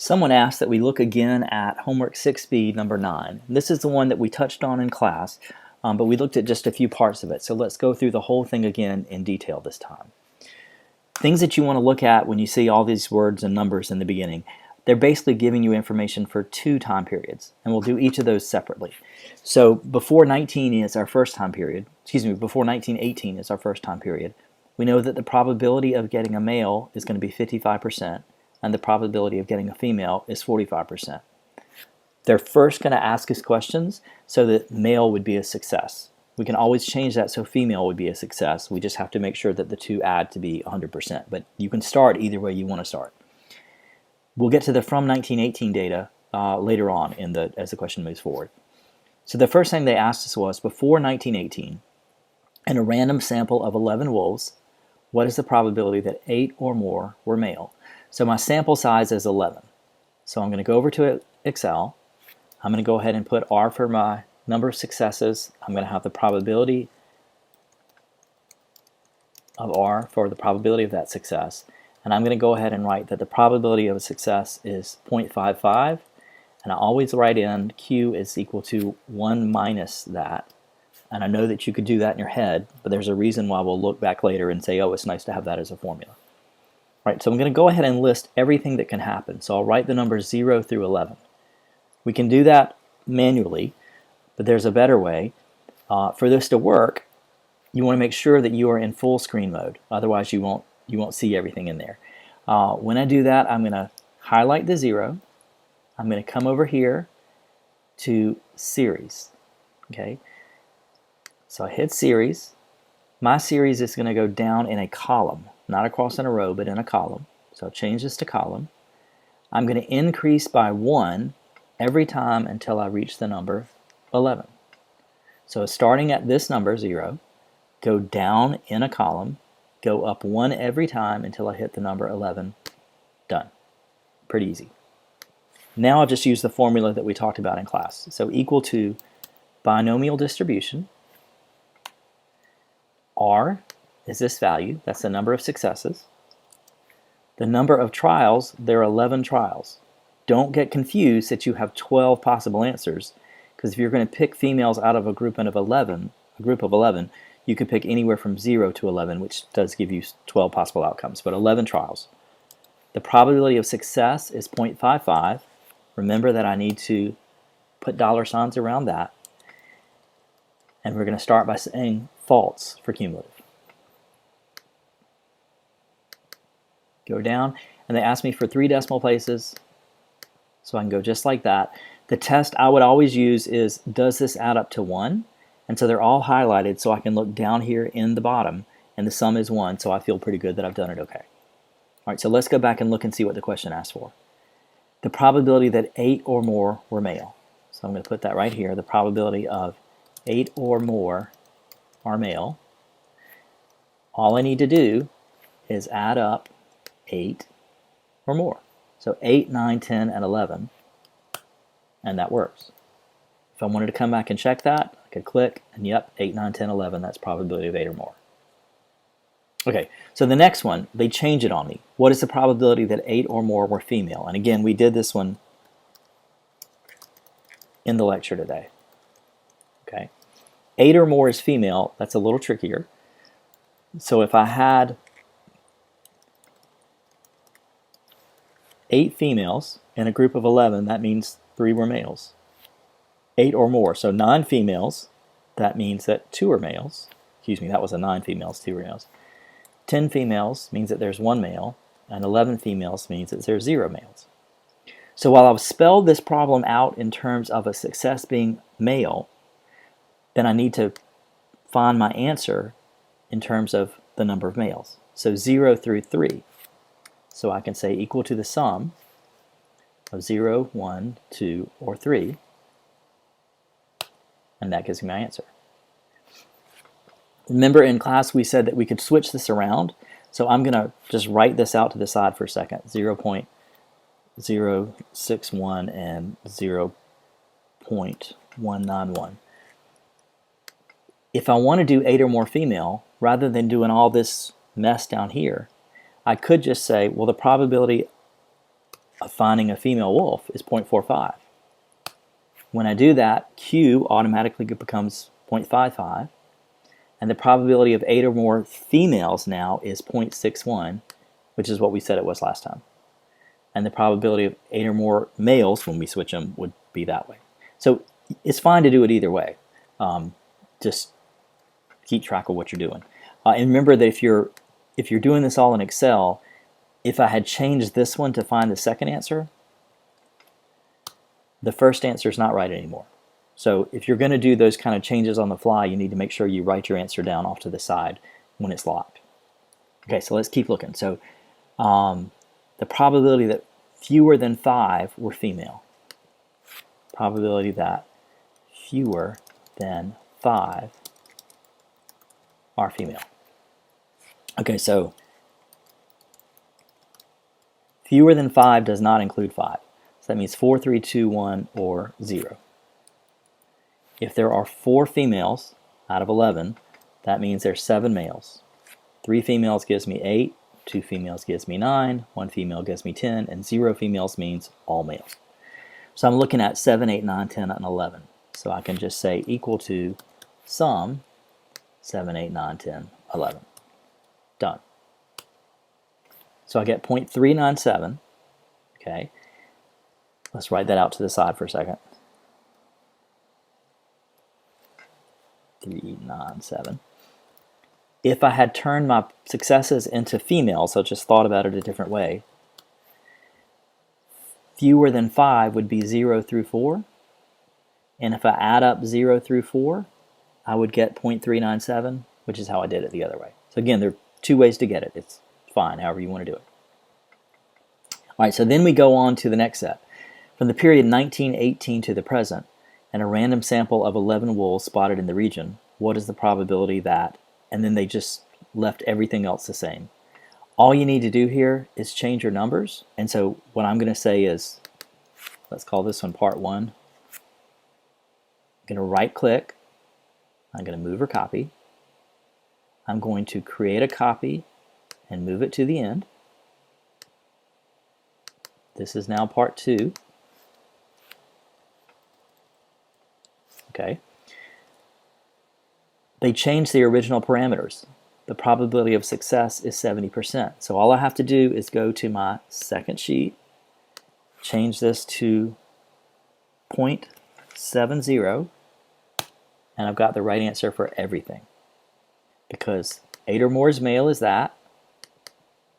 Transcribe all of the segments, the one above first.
Someone asked that we look again at homework 6b number 9. This is the one that we touched on in class, but we looked at just a few parts of it. So let's go through the whole thing again in detail this time. Things that you want to look at when you see all these words and numbers in the beginning, they're basically giving you information for 2 time periods, and we'll do each of those separately. So before 19 is our first time period, before 1918 is our first time period, we know that the probability of getting a male is going to be 55%, and the probability of getting a female is 45%. They're first going to ask us questions so that male would be a success. We can always change that so female would be a success. We just have to make sure that the two add to be 100%, but you can start either way you want to start. We'll get to the from 1918 data later on as the question moves forward. So the first thing they asked us was, before 1918, in a random sample of 11 wolves, what is the probability that 8 or more were male? So my sample size is 11. So I'm going to go over to Excel. I'm going to go ahead and put R for my number of successes. I'm going to have the probability of R for the probability of that success. And I'm going to go ahead and write that the probability of a success is 0.55. And I always write in Q is equal to 1 minus that. And I know that you could do that in your head, but there's a reason why we'll look back later and say, oh, it's nice to have that as a formula. Right, so I'm going to go ahead and list everything that can happen. So I'll write the numbers 0 through 11. We can do that manually, but there's a better way. For this to work, you want to make sure that you are in full screen mode. Otherwise, you won't see everything in there. When I do that, I'm going to highlight the 0. I'm going to come over here to series. Okay, so I hit series. My series is going to go down in a column. Not across in a row, but in a column. So I'll change this to column. I'm going to increase by 1 every time until I reach the number 11. So starting at this number, 0, go down in a column, go up 1 every time until I hit the number 11. Done. Pretty easy. Now I'll just use the formula that we talked about in class. So equal to binomial distribution. R is this value, that's the number of successes. The number of trials, there are 11 trials. Don't get confused that you have 12 possible answers, because if you're going to pick females out of a group of 11, you can pick anywhere from 0 to 11, which does give you 12 possible outcomes, but 11 trials. The probability of success is 0.55. Remember that I need to put $signs around that. And we're going to start by saying false for cumulative. Go down, and they ask me for 3 decimal places, so I can go just like that. The test I would always use is, does this add up to 1? And so they're all highlighted, so I can look down here in the bottom, and the sum is 1, so I feel pretty good that I've done it okay. All right, so let's go back and look and see what the question asked for. The probability that 8 or more were male. So I'm going to put that right here, the probability of 8 or more are male. All I need to do is add up 8 or more. So 8, 9, 10, and 11, and that works. If I wanted to come back and check that, I could click, and yep, 8, 9, 10, 11, that's probability of 8 or more. Okay, so the next one, they change it on me. What is the probability that 8 or more were female? And again, we did this one in the lecture today. Okay, 8 or more is female, that's a little trickier. So if I had 8 females in a group of 11, that means 3 were males. 8 or more, so 9 females, that means that 2 are males. Excuse me, that was a 9 females, 2 were males. 10 females means that there's 1 male, and 11 females means that there's 0 males. So while I've spelled this problem out in terms of a success being male, then I need to find my answer in terms of the number of males. So 0 through 3. So I can say equal to the sum of 0, 1, 2, or 3, and that gives me my answer. Remember in class we said that we could switch this around, so I'm going to just write this out to the side for a second, 0.061 and 0.191. If I want to do 8 or more female, rather than doing all this mess down here, I could just say, well, the probability of finding a female wolf is 0.45. When I do that, Q automatically becomes 0.55, and the probability of 8 or more females now is 0.61, which is what we said it was last time. And the probability of 8 or more males, when we switch them, would be that way. So it's fine to do it either way. Just keep track of what you're doing. And remember that if you're doing this all in Excel, if I had changed this one to find the second answer, the first answer is not right anymore. So if you're going to do those kind of changes on the fly, you need to make sure you write your answer down off to the side when it's locked. Okay, so let's keep looking. So the probability that fewer than 5 were female. Probability that fewer than 5 are female. Okay, so fewer than 5 does not include 5. So that means 4, 3, 2, 1, or 0. If there are 4 females out of 11, that means there's 7 males. 3 females gives me 8, 2 females gives me 9, 1 female gives me 10, and 0 females means all males. So I'm looking at 7, 8, 9, 10, and 11. So I can just say equal to sum 7, 8, 9, 10, 11. Done. So I get 0.397. Okay. Let's write that out to the side for a second. 397. If I had turned my successes into females, so just thought about it a different way, fewer than 5 would be 0 through 4. And if I add up 0 through 4, I would get 0.397, which is how I did it the other way. So again, there are 2 ways to get it. It's fine, however you want to do it. All right, so then we go on to the next set. From the period 1918 to the present, and a random sample of 11 wolves spotted in the region, what is the probability that, and then they just left everything else the same. All you need to do here is change your numbers, and so what I'm going to say is, let's call this one part 1. I'm going to right click, I'm going to move or copy, I'm going to create a copy and move it to the end. This is now part 2. Okay. They changed the original parameters. The probability of success is 70%. So all I have to do is go to my second sheet, change this to 0.70, and I've got the right answer for everything. Because 8 or more is male is that.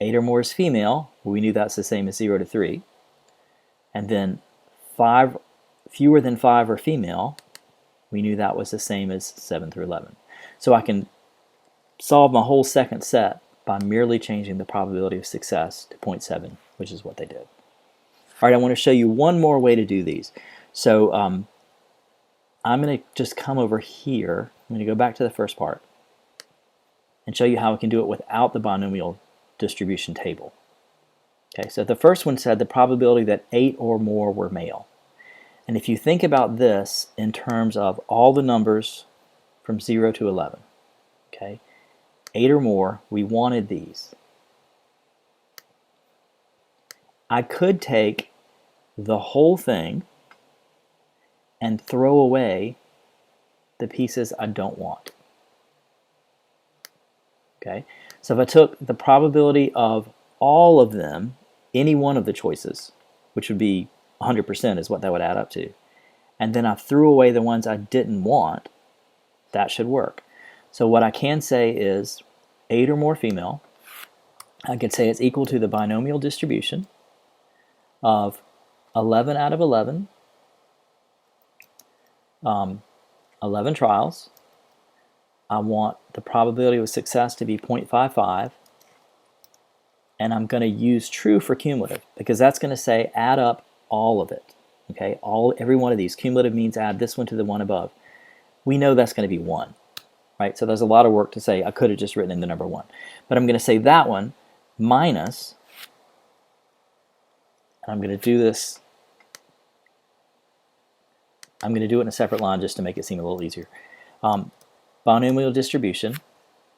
8 or more is female. Well, we knew that's the same as 0 to 3. And then 5, fewer than 5 are female. We knew that was the same as 7 through 11. So I can solve my whole second set by merely changing the probability of success to 0.7, which is what they did. All right, I want to show you one more way to do these. So I'm going to just come over here. I'm going to go back to the first part and show you how we can do it without the binomial distribution table. Okay, so the first one said the probability that 8 or more were male. And if you think about this in terms of all the numbers from 0 to 11, okay, 8 or more, we wanted these. I could take the whole thing and throw away the pieces I don't want. Okay, so if I took the probability of all of them, any one of the choices, which would be 100% is what that would add up to, and then I threw away the ones I didn't want, that should work. So what I can say is 8 or more female. I could say it's equal to the binomial distribution of 11 out of 11, 11 trials. I want the probability of success to be 0.55, and I'm going to use true for cumulative because that's going to say add up all of it. Okay, every one of these. Cumulative means add this one to the one above. We know that's going to be 1, right? So there's a lot of work to say. I could have just written in the number 1, but I'm going to say that one minus, and I'm going to do this. I'm going to do it in a separate line just to make it seem a little easier. Binomial distribution.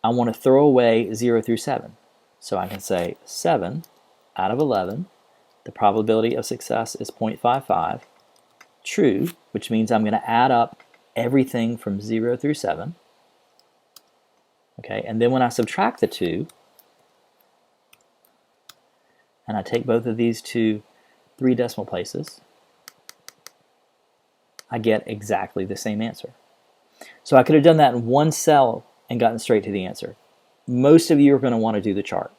I want to throw away 0 through 7. So I can say 7 out of 11 the probability of success is 0.55. True, which means I'm going to add up everything from 0 through 7. Okay, and then when I subtract the 2, and I take both of these to 3 decimal places, I get exactly the same answer. So I could have done that in one cell and gotten straight to the answer. Most of you are going to want to do the chart.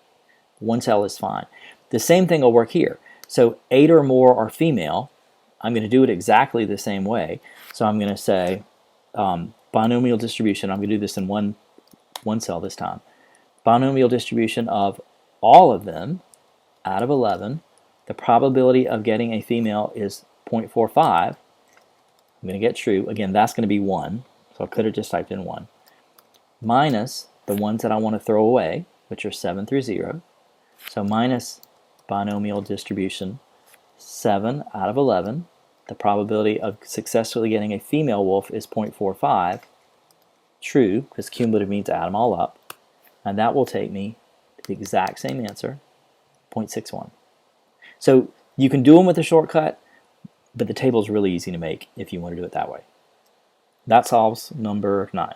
One cell is fine. The same thing will work here. So 8 or more are female. I'm going to do it exactly the same way. So I'm going to say binomial distribution. I'm going to do this in one cell this time. Binomial distribution of all of them out of 11. The probability of getting a female is 0.45. I'm going to get true. Again, that's going to be 1. So I could have just typed in 1. Minus the ones that I want to throw away, which are 7 through 0. So minus binomial distribution 7 out of 11. The probability of successfully getting a female wolf is 0.45. True, because cumulative means add them all up. And that will take me to the exact same answer, 0.61. So you can do them with a shortcut, but the table is really easy to make if you want to do it that way. That solves number 9.